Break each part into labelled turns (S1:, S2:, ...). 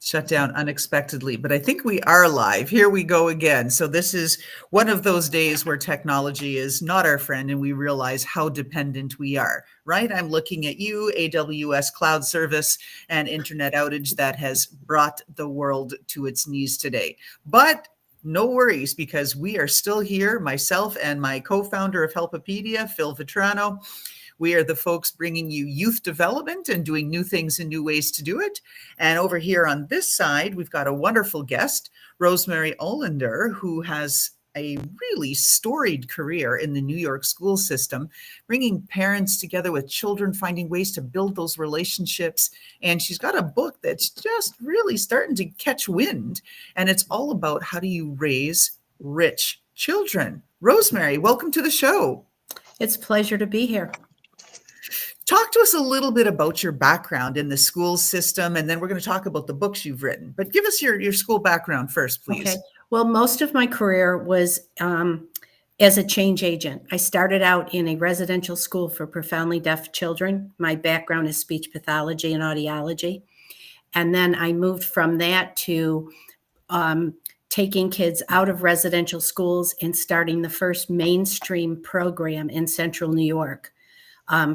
S1: shut down unexpectedly, but I think we are live. Here we go again. So this is one of those days where technology is not our friend and we realize how dependent we are, right? I'm looking at you, AWS cloud service and internet outage that has brought the world to its knees today. But no worries, because we are still here, myself and my co-founder of Helpopedia, Phil Vetrano. We are the folks bringing you youth development and doing new things and new ways to do it. And over here on this side, we've got a wonderful guest, Rosemary Olender, who has a really storied career in the New York school system, bringing parents together with children, finding ways to build those relationships. And she's got a book that's just really starting to catch wind. And it's all about how do you raise rich children. Rosemary, welcome to the show.
S2: It's a pleasure to be here.
S1: Talk to us a little bit about your background in the school system, and then we're going to talk about the books you've written. But give us your school background first, please.
S2: Okay. Well, most of my career was as a change agent. I started out in a residential school for profoundly deaf children. My background is speech pathology and audiology. And then I moved from that to taking kids out of residential schools and starting the first mainstream program in Central New York.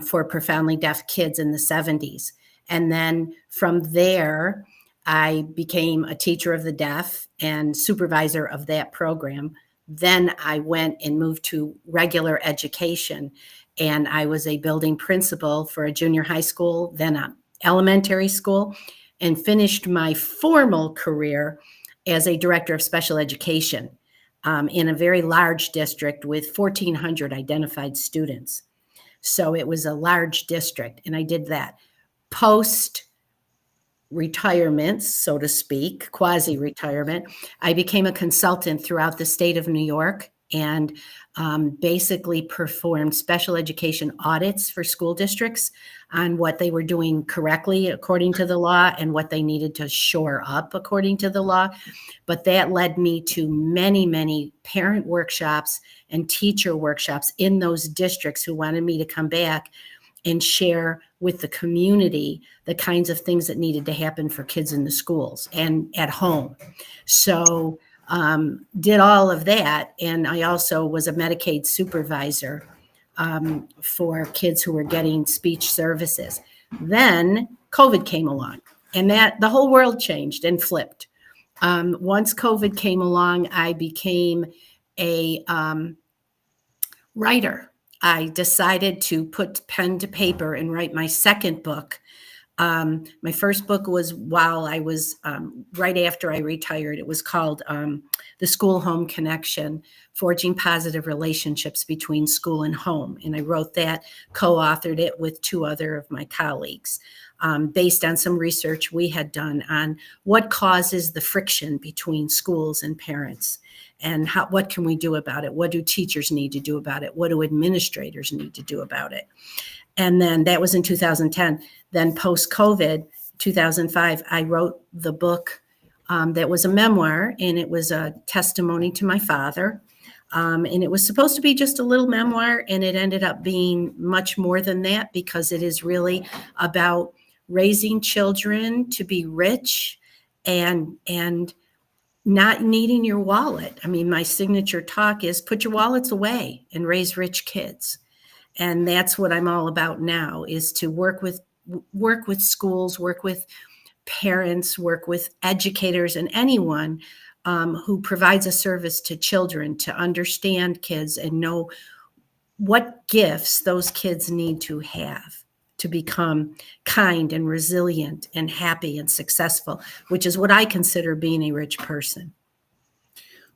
S2: For profoundly deaf kids in the 70s. And then from there, I became a teacher of the deaf and supervisor of that program. Then I went and moved to regular education, and I was a building principal for a junior high school, then an elementary school, and finished my formal career as a director of special education in a very large district with 1,400 identified students. So it was a large district, and I did that. Post-retirement, so to speak, quasi-retirement, I became a consultant throughout the state of New York and basically performed special education audits for school districts on what they were doing correctly according to the law and what they needed to shore up according to the law. But that led me to many, many parent workshops and teacher workshops in those districts who wanted me to come back and share with the community the kinds of things that needed to happen for kids in the schools and at home. So did all of that. And I also was a Medicaid supervisor for kids who were getting speech services. Then COVID came along, and that the whole world changed and flipped. Once COVID came along, I became a writer. I decided to put pen to paper and write my second book. My first book was while I was right after I retired. It was called The School-Home Connection, Forging Positive Relationships Between School and Home. And I wrote that, co-authored it with two other of my colleagues, based on some research we had done on what causes the friction between schools and parents. And what can we do about it? What do teachers need to do about it? What do administrators need to do about it? And then that was in 2010. Then post-COVID, 2005, I wrote the book that was a memoir, and it was a testimony to my father. And it was supposed to be just a little memoir, and it ended up being much more than that, because it is really about raising children to be rich and not needing your wallet. I mean, my signature talk is put your wallets away and raise rich kids. And that's what I'm all about now, is to work with schools, work with parents, work with educators, and anyone who provides a service to children to understand kids and know what gifts those kids need to have to become kind and resilient and happy and successful, which is what I consider being a rich person.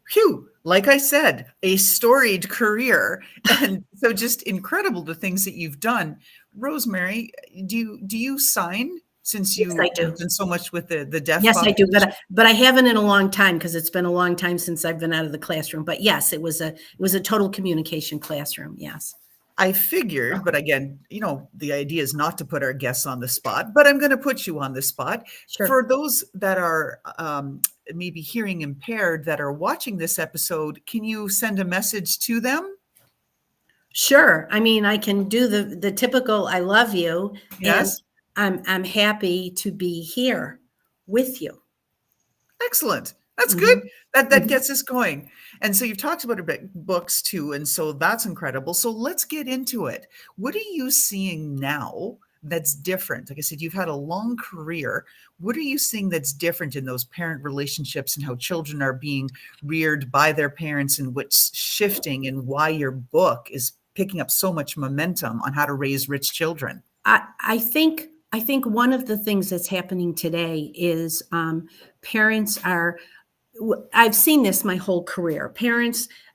S1: Phew, like I said, a storied career. And so just incredible the things that you've done. Rosemary, do you sign, since you
S2: Yes, I do.
S1: have done so much with the deaf
S2: Yes,
S1: population?
S2: I do, but I haven't in a long time, because it's been a long time since I've been out of the classroom. But yes, it was a total communication classroom. Yes.
S1: I figured, but again, the idea is not to put our guests on the spot, but I'm going to put you on the spot.
S2: Sure.
S1: For those that are maybe hearing impaired that are watching this episode, can you send a message to them?
S2: Sure. I mean, I can do the typical "I love you."
S1: Yes.
S2: And I'm happy to be here with you.
S1: Excellent. That's good.
S2: Mhm.
S1: That
S2: Mhm.
S1: gets us going. And so you've talked about a bit books too, and so that's incredible. So let's get into it. What are you seeing now that's different? Like I said, you've had a long career. What are you seeing that's different in those parent relationships and how children are being reared by their parents and what's shifting and why your book is picking up so much momentum on how to raise rich children?
S2: I think one of the things that's happening today is parents are. I've seen this my whole career.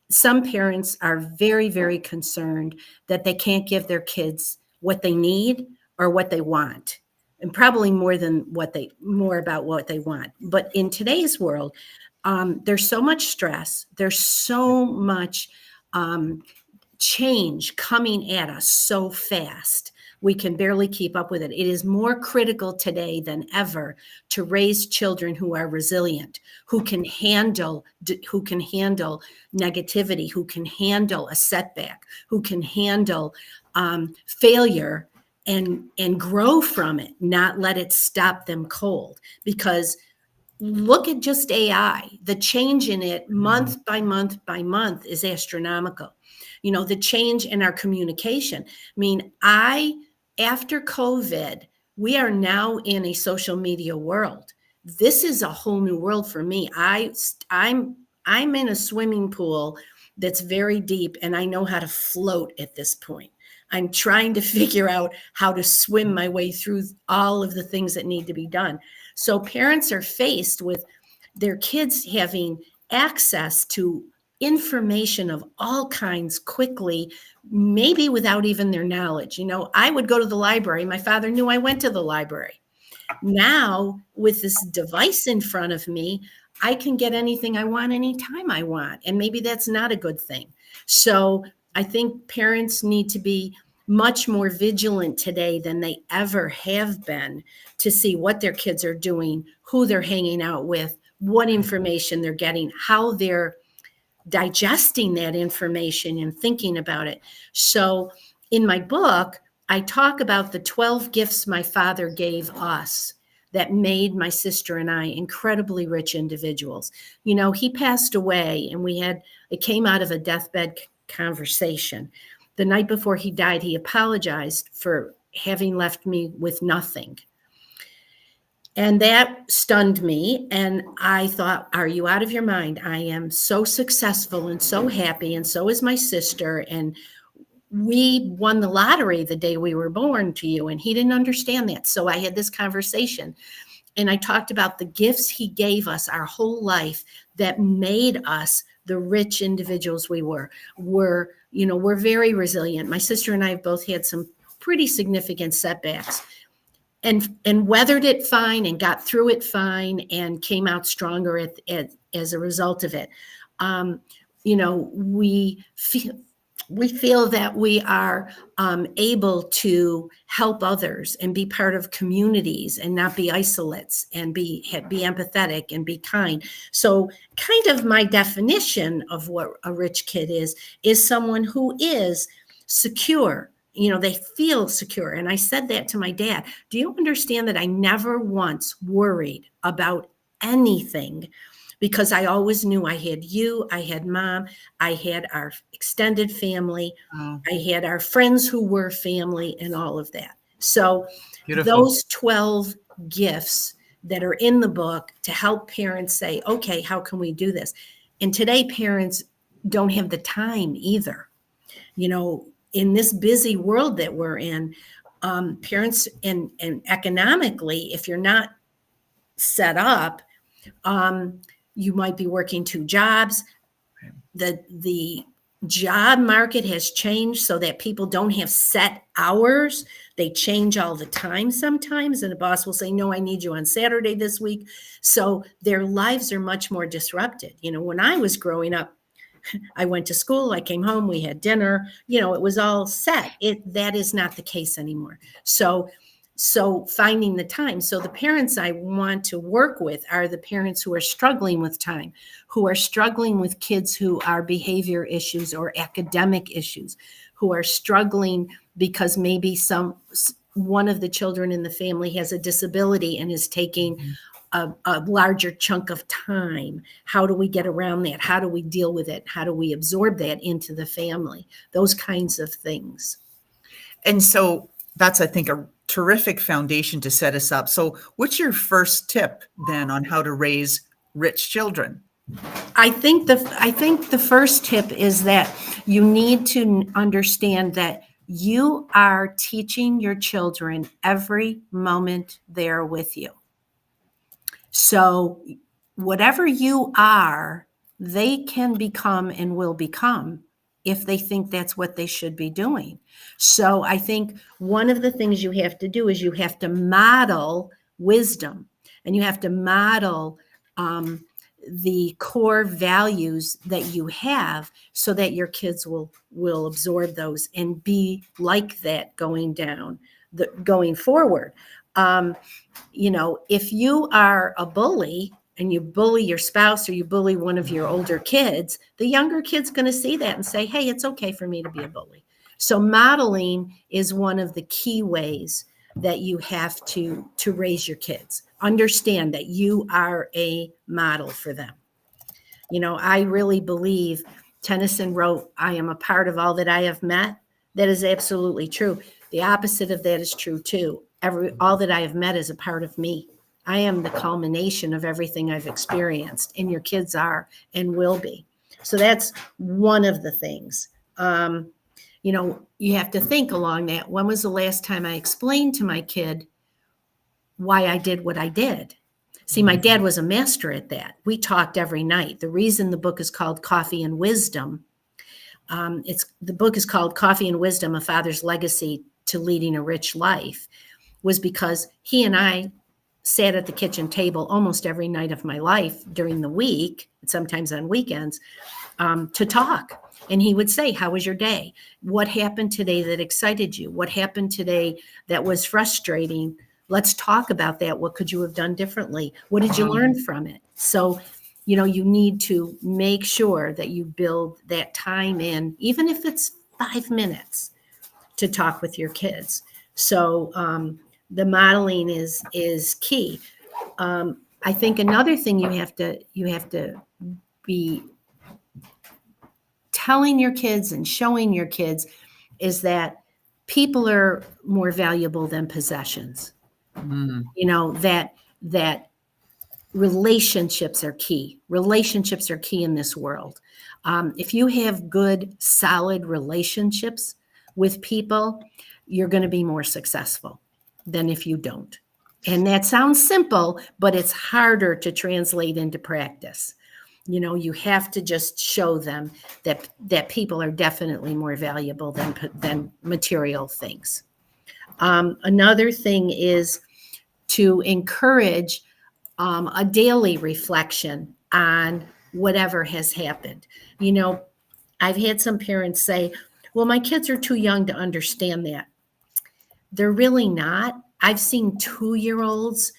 S2: Some parents are very, very concerned that they can't give their kids what they need or what they want, and probably more about what they want. But in today's world, there's so much stress. There's so much um, change coming at us so fast. We can barely keep up with it. It is more critical today than ever to raise children who are resilient, who can handle negativity, who can handle a setback, who can handle failure and grow from it, not let it stop them cold. Because look at just AI. The change in it month by month by month is astronomical. The change in our communication. I mean, after COVID, we are now in a social media world. This is a whole new world for me. I'm in a swimming pool that's very deep, and I know how to float at this point. I'm trying to figure out how to swim my way through all of the things that need to be done. So parents are faced with their kids having access to information of all kinds quickly, maybe without even their knowledge. I would go to the library. My father knew I went to the library. Now, with this device in front of me, I can get anything I want anytime I want. And maybe that's not a good thing. So I think parents need to be much more vigilant today than they ever have been to see what their kids are doing, who they're hanging out with, what information they're getting, how they're digesting that information and thinking about it. So in my book, I talk about the 12 gifts my father gave us that made my sister and I incredibly rich individuals. He passed away, and it came out of a deathbed conversation. The night before he died, he apologized for having left me with nothing. And that stunned me. And I thought, are you out of your mind? I am so successful and so happy, and so is my sister. And we won the lottery the day we were born to you. And he didn't understand that. So I had this conversation, and I talked about the gifts he gave us our whole life that made us the rich individuals we were. We're very resilient. My sister and I have both had some pretty significant setbacks, and weathered it fine and got through it fine and came out stronger as a result of it. We feel that we are able to help others and be part of communities and not be isolates, and be empathetic and be kind. So kind of my definition of what a rich kid is someone who is secure. They feel secure. And I said that to my dad. Do you understand that I never once worried about anything? Because I always knew I had you, I had mom, I had our extended family,
S1: Oh,
S2: I had our friends who were family, and all of that. So
S1: beautiful.
S2: those 12 gifts that are in the book to help parents say, okay, how can we do this? And today parents don't have the time either. In this busy world that we're in, parents and economically, if you're not set up, you might be working 2 jobs. The job market has changed so that people don't have set hours. They change all the time sometimes, and the boss will say, no, I need you on Saturday this week. So their lives are much more disrupted. When I was growing up, I went to school, I came home, we had dinner, it was all set. That is not the case anymore. So finding the time. So the parents I want to work with are the parents who are struggling with time, who are struggling with kids who are behavior issues or academic issues, who are struggling because maybe one of the children in the family has a disability and is taking a larger chunk of time. How do we get around that? How do we deal with it? How do we absorb that into the family? Those kinds of things.
S1: And so that's, I think, a terrific foundation to set us up. So what's your first tip then on how to raise rich children?
S2: I think the first tip is that you need to understand that you are teaching your children every moment they're with you. So whatever you are, they can become and will become if they think that's what they should be doing. So I think one of the things you have to do is you have to model wisdom, and you have to model the core values that you have, so that your kids will absorb those and be like that going forward. If you are a bully and you bully your spouse, or you bully one of your older kids, the younger kid's going to see that and say, hey, it's okay for me to be a bully. So modeling is one of the key ways that you have to raise your kids. Understand that you are a model for them. I really believe Tennyson wrote, I am a part of all that I have met. That is absolutely true. The opposite of that is true too. All that I have met is a part of me. I am the culmination of everything I've experienced, and your kids are and will be. So that's one of the things. You have to think along that. When was the last time I explained to my kid why I did what I did? See, my dad was a master at that. We talked every night. The reason the book is called Coffee and Wisdom, the book is called Coffee and Wisdom, A Father's Legacy to Leading a Rich Life, was because he and I sat at the kitchen table almost every night of my life during the week, sometimes on weekends, to talk. And he would say, how was your day? What happened today that excited you? What happened today that was frustrating? Let's talk about that. What could you have done differently? What did you learn from it? So, you need to make sure that you build that time in, even if it's 5 minutes, to talk with your kids. So the modeling is key. I think another thing you have to be telling your kids and showing your kids is that people are more valuable than possessions. That relationships are key. Relationships are key in this world. If you have good, solid relationships with people, you're going to be more successful than if you don't. And that sounds simple, but it's harder to translate into practice. You have to just show them that people are definitely more valuable than material things. Another thing is to encourage a daily reflection on whatever has happened. I've had some parents say, well, my kids are too young to understand that. They're really not. I've seen 2-year-olds,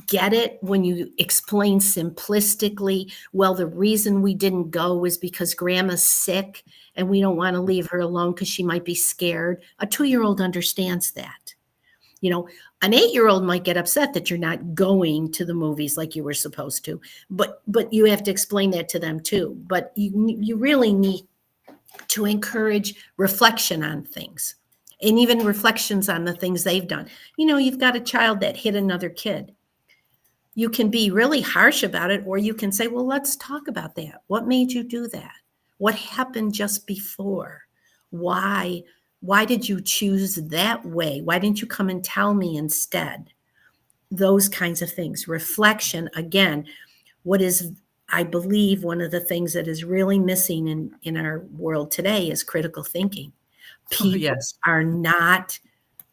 S2: get it when you explain simplistically, well, the reason we didn't go was because grandma's sick and we don't want to leave her alone because she might be scared. A 2-year-old understands that. An 8-year-old might get upset that you're not going to the movies like you were supposed to, but you have to explain that to them too. But you really need to encourage reflection on things, and even reflections on the things they've done. You've got a child that hit another kid. You can be really harsh about it, or you can say, well, let's talk about that. What made you do that? What happened just before? Why did you choose that way? Why didn't you come and tell me instead? Those kinds of things. Reflection, again, what is, I believe, one of the things that is really missing in our world today is critical thinking. People
S1: Yes.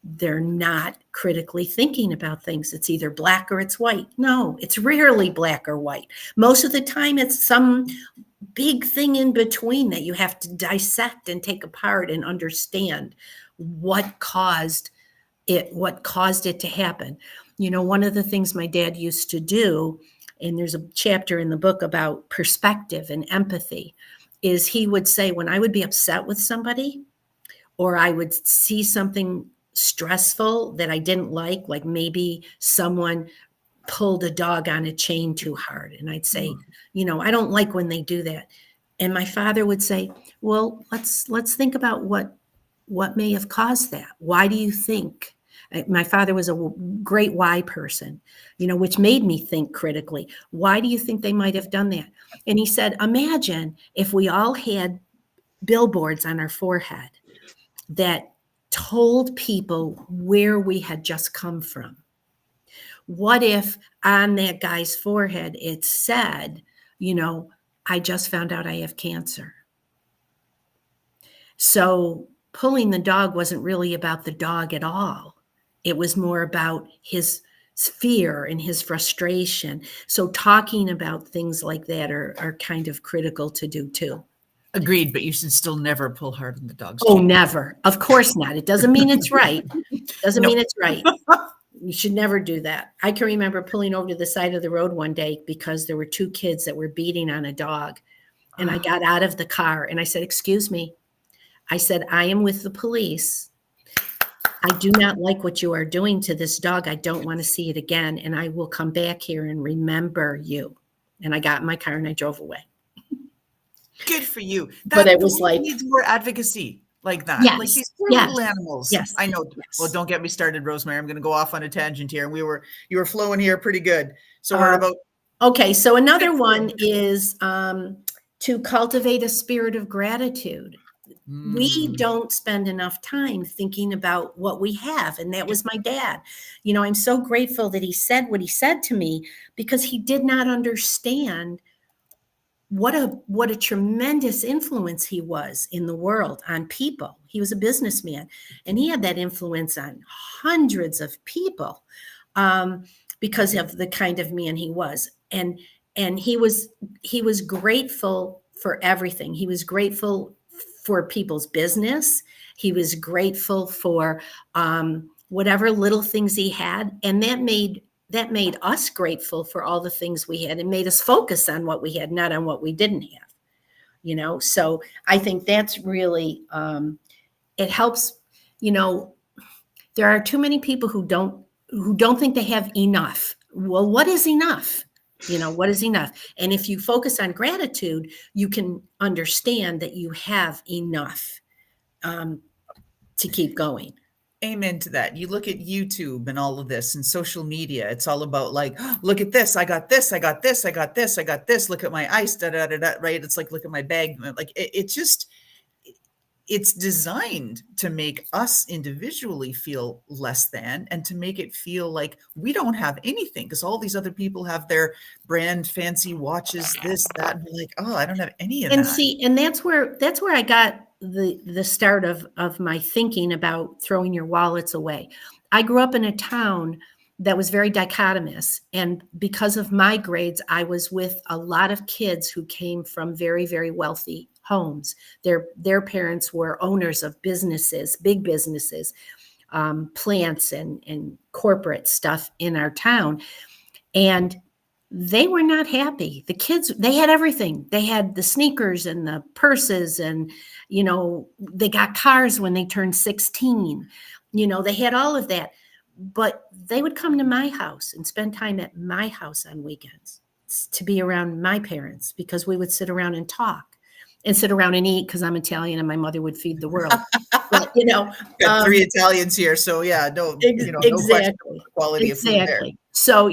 S2: they're not critically thinking about things. It's either black or it's white. No, it's rarely black or white. Most of the time it's some big thing in between that you have to dissect and take apart and understand what caused it to happen. One of the things my dad used to do, and there's a chapter in the book about perspective and empathy, is he would say, when I would be upset with somebody, or I would see something stressful that I didn't like maybe someone pulled a dog on a chain too hard. And I'd say, I don't like when they do that. And my father would say, well, let's think about what may have caused that. Why do you think? My father was a great why person, which made me think critically. Why do you think they might have done that? And he said, imagine if we all had billboards on our forehead that told people where we had just come from. What if on that guy's forehead it said, I just found out I have cancer. So pulling the dog wasn't really about the dog at all. It was more about his fear and his frustration. So talking about things like that are kind of critical to do too.
S1: Agreed, but you should still never pull hard on the dog's
S2: Oh,
S1: chain.
S2: never. Of course not. It doesn't mean it's right. Doesn't
S1: No.
S2: mean it's right. You should never do that. I can remember pulling over to the side of the road one day because there were two kids that were beating on a dog. And I got out of the car and I said, excuse me. I said, I am with the police. I do not like what you are doing to this dog. I don't want to see it again. And I will come back here and remember you. And I got in my car and I drove away.
S1: Good for you.
S2: But it was like,
S1: needs more advocacy like that.
S2: Yes,
S1: Like these poor
S2: yes,
S1: little animals.
S2: yes,
S1: I know.
S2: yes.
S1: Well, don't get me started, Rosemary. I'm going to go off on a tangent here. And you were flowing here pretty good. So we're about.
S2: Okay. So another one is to cultivate a spirit of gratitude. We don't spend enough time thinking about what we have. And that was my dad. I'm so grateful that he said what he said to me because he did not understand what a tremendous influence he was in the world on people. He was a businessman and he had that influence on hundreds of people because of the kind of man he was. And he was grateful for everything. He was grateful for people's business. He was grateful for whatever little things he had. And that made us grateful for all the things we had and made us focus on what we had, not on what we didn't have, So I think that's really, it helps, there are too many people who don't think they have enough. Well, what is enough? What is enough? And if you focus on gratitude, you can understand that you have enough to keep going.
S1: Amen to that. You look at YouTube and all of this and social media. It's all about like, oh, look at this. I got this. I got this. I got this. I got this. Look at my ice. Da, da, da, da, right. It's like, look at my bag. Like it's designed to make us individually feel less than and to make it feel like we don't have anything because all these other people have their brand fancy watches, this, that, and we're like, oh, I don't have any of that.
S2: And see, and that's where I got the start of my thinking about throwing your wallets away. I grew up in a town that was very dichotomous. And because of my grades, I was with a lot of kids who came from very, very wealthy homes. Their parents were owners of businesses, big businesses, plants and corporate stuff in our town. And they were not happy. The kids, they had everything. They had the sneakers and the purses and, they got cars when they turned 16. They had all of that. But they would come to my house and spend time at my house on weekends to be around my parents because we would sit around and talk and sit around and eat because I'm Italian and my mother would feed the world. But,
S1: got 3 Italians here. So yeah, no, no question about the quality of food there.
S2: So,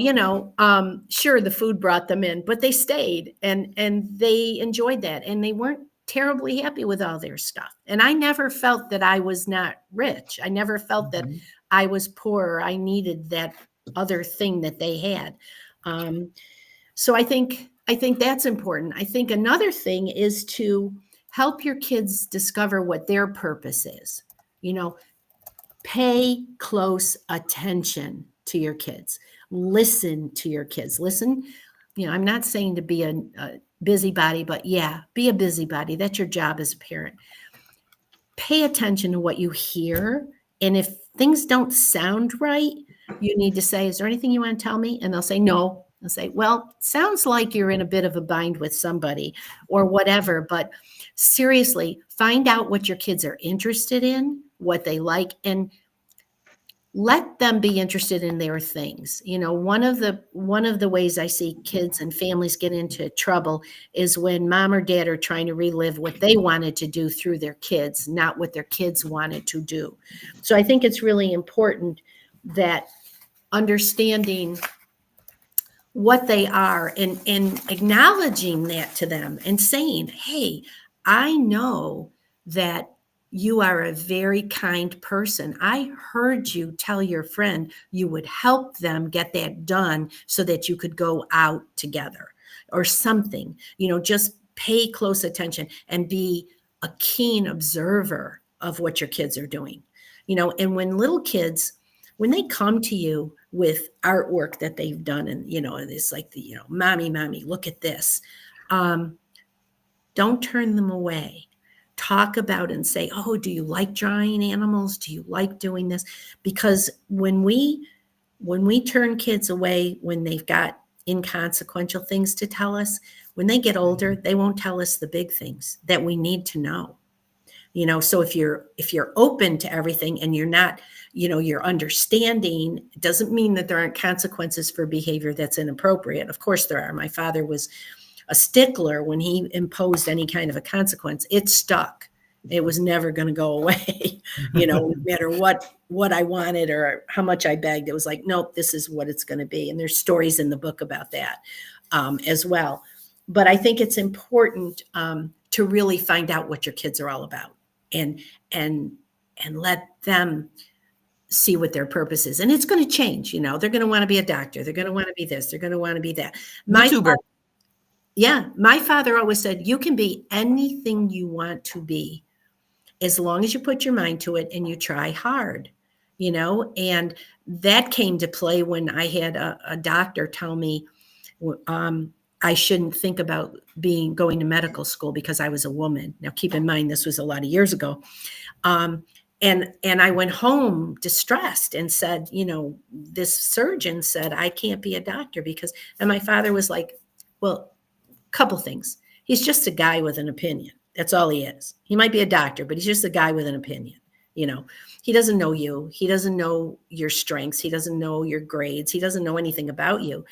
S2: sure, the food brought them in, but they stayed and they enjoyed that and they weren't terribly happy with all their stuff. And I never felt that I was not rich. I never felt that I was poor. I needed that other thing that they had. So I think that's important. I think another thing is to help your kids discover what their purpose is. Pay close attention to your kids. Listen to your kids. Listen. I'm not saying to be a busybody, but yeah, be a busybody. That's your job as a parent. Pay attention to what you hear. And if things don't sound right, you need to say, is there anything you want to tell me? And they'll say, no. I'll say, well, sounds like you're in a bit of a bind with somebody or whatever. But seriously, find out what your kids are interested in, what they like, and let them be interested in their things. One of the ways I see kids and families get into trouble is when mom or dad are trying to relive what they wanted to do through their kids, not what their kids wanted to do. So I think it's really important that understanding what they are and acknowledging that to them and saying, hey, I know that you are a very kind person. I heard you tell your friend you would help them get that done so that you could go out together or something. Just pay close attention and be a keen observer of what your kids are doing. And when little kids, when they come to you with artwork that they've done, and it's like mommy, look at this. Don't turn them away. Talk about and say, oh, do you like drawing animals? Do you like doing this? Because when we turn kids away, when they've got inconsequential things to tell us, when they get older, they won't tell us the big things that we need to know. So if you're open to everything and you're not, you're understanding, it doesn't mean that there aren't consequences for behavior that's inappropriate. Of course there are. My father was a stickler. When he imposed any kind of a consequence, it stuck. It was never going to go away. No matter what I wanted or how much I begged, it was like, nope, this is what it's going to be. And there's stories in the book about that as well. But I think it's important to really find out what your kids are all about and let them see what their purpose is. And it's going to change. They're going to want to be a doctor. They're going to want to be this. They're going to want to be that.
S1: YouTuber.
S2: My father always said, you can be anything you want to be as long as you put your mind to it and you try hard, and that came to play when I had a doctor tell me I shouldn't think about going to medical school because I was a woman. Now, keep in mind, this was a lot of years ago. And I went home distressed and said, this surgeon said I can't be a doctor and my father was like, well, couple things. He's just a guy with an opinion. That's all he is. He might be a doctor, but he's just a guy with an opinion. He doesn't know you. He doesn't know your strengths. He doesn't know your grades. He doesn't know anything about you.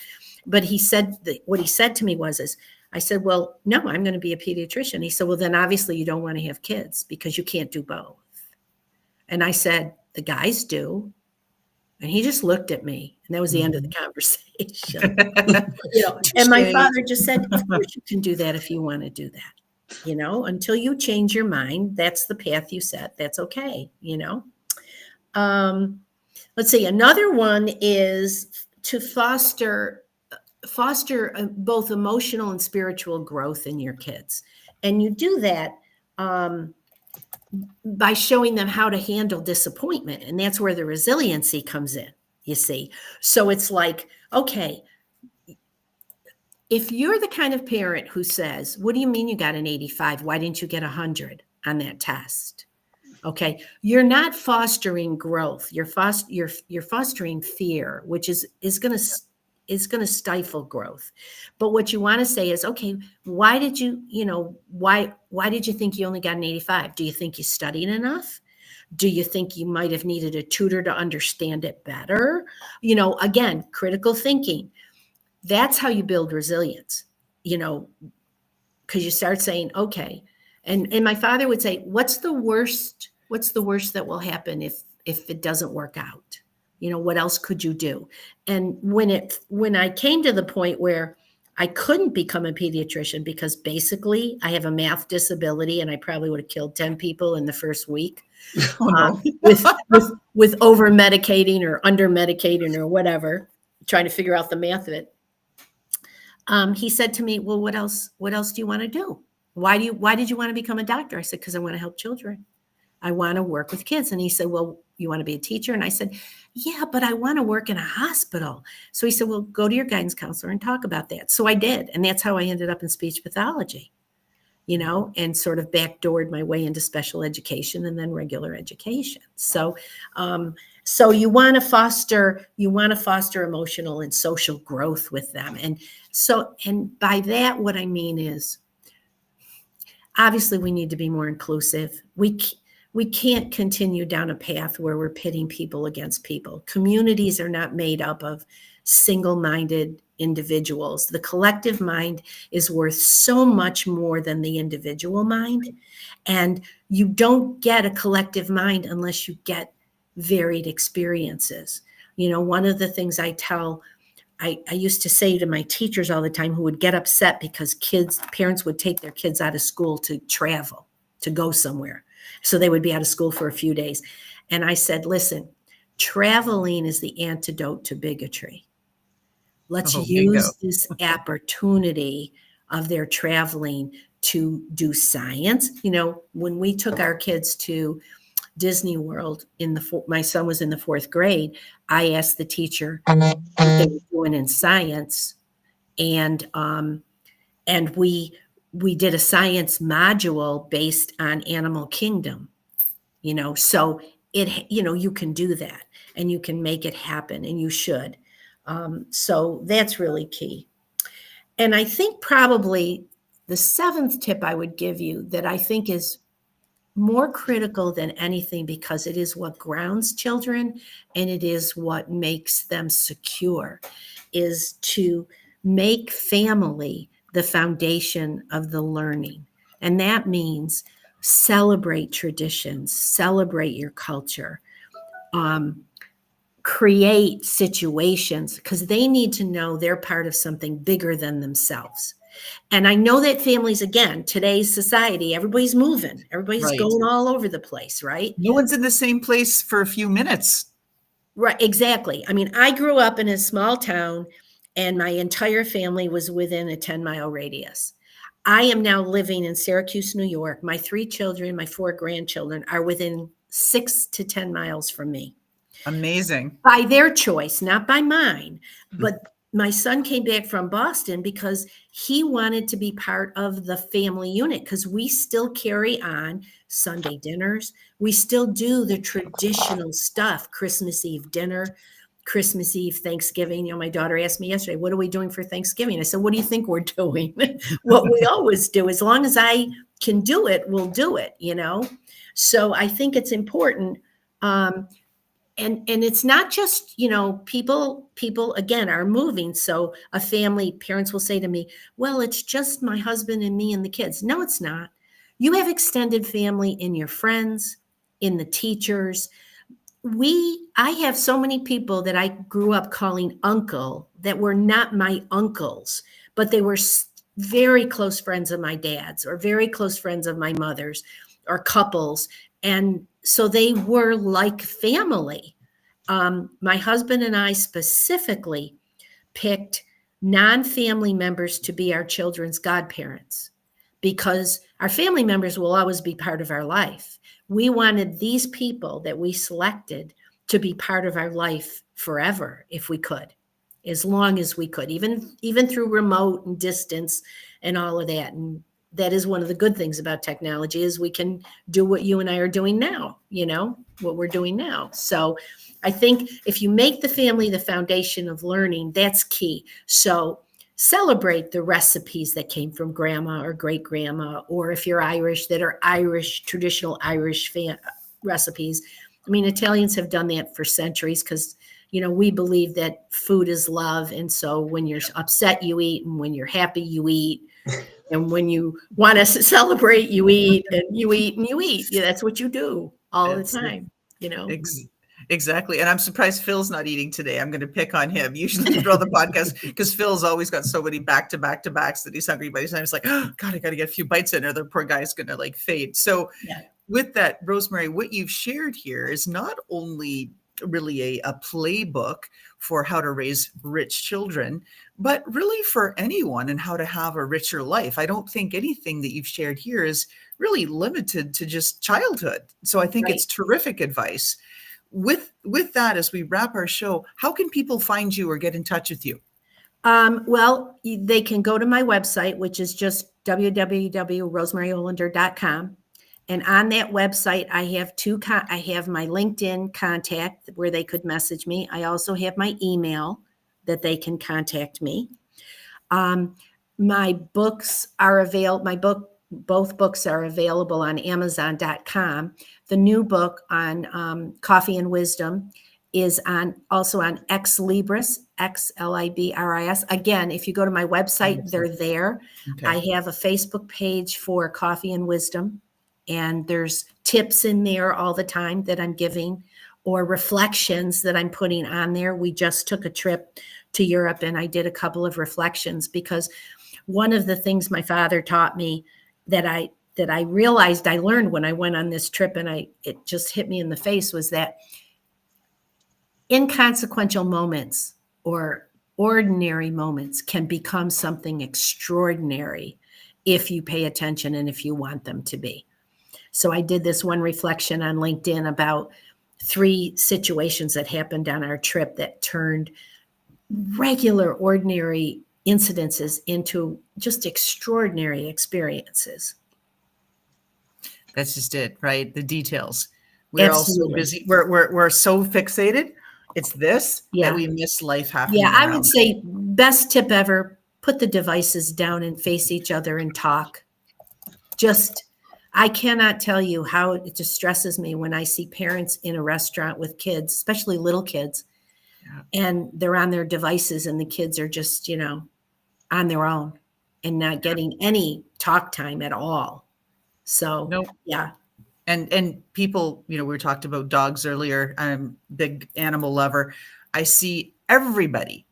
S2: But he said what he said to me was, I said, well, no, I'm going to be a pediatrician. He said, well, then obviously you don't want to have kids because you can't do both. And I said, the guys do. And he just looked at me, and that was the end of the conversation. And my father just said, of course you can do that if you want to do that. Until you change your mind, that's the path you set. That's okay. Let's see. Another one is to foster both emotional and spiritual growth in your kids. And you do that by showing them how to handle disappointment. And that's where the resiliency comes in, you see. So it's like, okay, if you're the kind of parent who says, what do you mean you got an 85? Why didn't you get 100 on that test? Okay, you're not fostering growth. You're fostering fear, which is going to stifle growth. But what you want to say is, okay, why did you think you only got an 85? Do you think you studied enough? Do you think you might have needed a tutor to understand it better? Again, critical thinking. That's how you build resilience, because you start saying, okay. And my father would say, what's the worst that will happen if it doesn't work out? What else could you do? And when I came to the point where I couldn't become a pediatrician because basically I have a math disability and I probably would have killed 10 people in the first week with over medicating or under medicating or whatever, trying to figure out the math of it. He said to me, well, what else do you want to do? Why did you want to become a doctor? I said, because I want to help children. I want to work with kids. And he said, well, you want to be a teacher? And I said, yeah, but I want to work in a hospital. So he said, well, go to your guidance counselor and talk about that. So I did. And that's how I ended up in speech pathology, and sort of backdoored my way into special education and then regular education. So you want to foster emotional and social growth with them. And by that, what I mean is, obviously we need to be more inclusive. we can't continue down a path where we're pitting people against people. Communities are not made up of single-minded individuals. The collective mind is worth so much more than the individual mind. And you don't get a collective mind unless you get varied experiences. One of the things I used to say to my teachers all the time, who would get upset because parents would take their kids out of school to travel, to go somewhere. So they would be out of school for a few days. And I said, listen, traveling is the antidote to bigotry. Let's
S1: Oh, bingo.
S2: use this opportunity of their traveling to do science. When we took our kids to Disney World my son was in the 4th grade, I asked the teacher what they were doing in science. And we did a science module based on Animal Kingdom, so you can do that and you can make it happen, and you should. So that's really key. And I think probably the 7th tip I would give you that I think is more critical than anything, because it is what grounds children and it is what makes them secure, is to make family the foundation of the learning. And that means celebrate traditions, celebrate your culture, create situations, because they need to know they're part of something bigger than themselves. And I know that families, again, today's society, everybody's moving, everybody's
S1: Right.
S2: going all over the place, right?
S1: No one's in the same place for a few minutes.
S2: Right, exactly. I mean, I grew up in a small town and my entire family was within a 10-mile radius. I am now living in Syracuse, New York. My 3 children, my 4 grandchildren are within 6 to 10 miles from me.
S1: Amazing.
S2: By their choice, not by mine. But my son came back from Boston because he wanted to be part of the family unit, because we still carry on Sunday dinners. We still do the traditional stuff, Christmas Eve dinner, Christmas Eve, Thanksgiving. My daughter asked me yesterday, what are we doing for Thanksgiving? I said, what do you think we're doing? What we always do. As long as I can do it, we'll do it, So I think it's important. And it's not just, people again are moving. So parents will say to me, well, it's just my husband and me and the kids. No, it's not. You have extended family in your friends, in the teachers. I have so many people that I grew up calling uncle that were not my uncles, but they were very close friends of my dad's or very close friends of my mother's, or couples. And so they were like family. My husband and I specifically picked non-family members to be our children's godparents, because our family members will always be part of our life. We wanted these people that we selected to be part of our life forever, if we could, as long as we could, even through remote and distance and all of that. And that is one of the good things about technology, is we can do what you and I are doing now, what we're doing now. So I think if you make the family the foundation of learning, that's key. So celebrate the recipes that came from grandma or great grandma, or if you're Irish, that are traditional Irish recipes. I mean, Italians have done that for centuries, because we believe that food is love. And so when you're upset, you eat, and when you're happy, you eat. And when you want to celebrate, you eat, and you eat, and you eat. Yeah, that's what you do all the time,
S1: Exactly. And I'm surprised Phil's not eating today. I'm going to pick on him. Usually through the podcast, because Phil's always got so many back-to-backs that he's hungry. By the time it's like, oh, God, I got to get a few bites in, or the poor guy's going to fade. So with that, Rosemary, what you've shared here is not only really a playbook for how to raise rich children, but really for anyone and how to have a richer life. I don't think anything that you've shared here is really limited to just childhood. So I think it's terrific advice. With that, as we wrap our show, how can people find you or get in touch with you?
S2: Well, they can go to my website, which is just www.rosemaryolender.com. And on that website, I have I have my LinkedIn contact where they could message me. I also have my email that they can contact me. My books are available. My book, Both books are available on Amazon.com. The new book on Coffee and Wisdom is also on Ex Libris, Xlibris. Again, if you go to my website, they're there.
S1: Okay.
S2: I have a Facebook page for Coffee and Wisdom, and there's tips in there all the time that I'm giving, or reflections that I'm putting on there. We just took a trip to Europe, and I did a couple of reflections, because one of the things my father taught me that I realized I learned when I went on this trip, and it just hit me in the face, was that inconsequential moments or ordinary moments can become something extraordinary if you pay attention and if you want them to be. So I did this one reflection on LinkedIn about 3 situations that happened on our trip that turned regular, ordinary incidences into just extraordinary experiences.
S1: That's just it, right? The details. We're all so
S2: Absolutely.
S1: busy. We're so fixated. It's this
S2: Yeah.
S1: that we miss life happening
S2: Yeah, I
S1: around
S2: would
S1: us.
S2: say best tip ever, put the devices down and face each other and talk. I cannot tell you how it distresses me when I see parents in a restaurant with kids, especially little kids, and they're on their devices and the kids are just, on their own and not getting any talk time at all. So,
S1: Nope.
S2: yeah.
S1: And people, we talked about dogs earlier. I'm a big animal lover. I see everybody,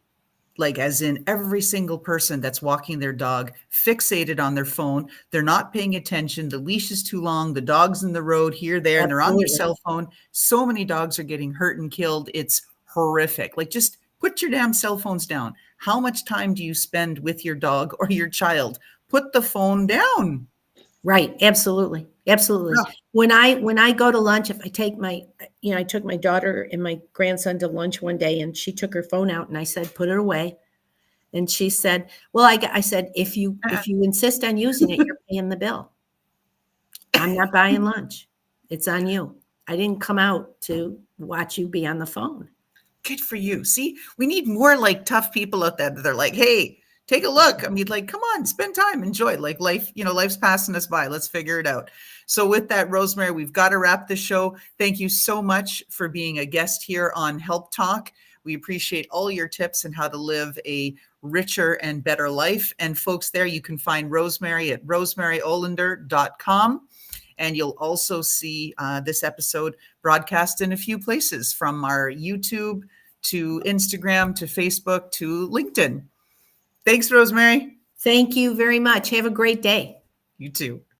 S1: like as in every single person that's walking their dog, fixated on their phone. They're not paying attention. The leash is too long. The dog's in the road here, there, and they're on their
S2: Absolutely.
S1: cell phone. So many dogs are getting hurt and killed. It's horrific. Like, just put your damn cell phones down. How much time do you spend with your dog or your child? Put the phone down.
S2: Right. Absolutely. Absolutely.
S1: Yeah.
S2: When I go to lunch, if I take I took my daughter and my grandson to lunch one day, and she took her phone out, and I said, put it away. And she said, well, I said, if you insist on using it, you're paying the bill. I'm not buying lunch. It's on you. I didn't come out to watch you be on the phone.
S1: Good for you. See, we need more like tough people out there that are like, hey, take a look. I mean, like, come on, spend time, enjoy. Like, life, life's passing us by. Let's figure it out. So with that, Rosemary, we've got to wrap the show. Thank you so much for being a guest here on Help Talk. We appreciate all your tips on how to live a richer and better life. And folks, there you can find Rosemary at rosemaryolender.com. And you'll also see this episode broadcast in a few places, from our YouTube to Instagram to Facebook to LinkedIn. Thanks, Rosemary.
S2: Thank you very much. Have a great day.
S1: You too.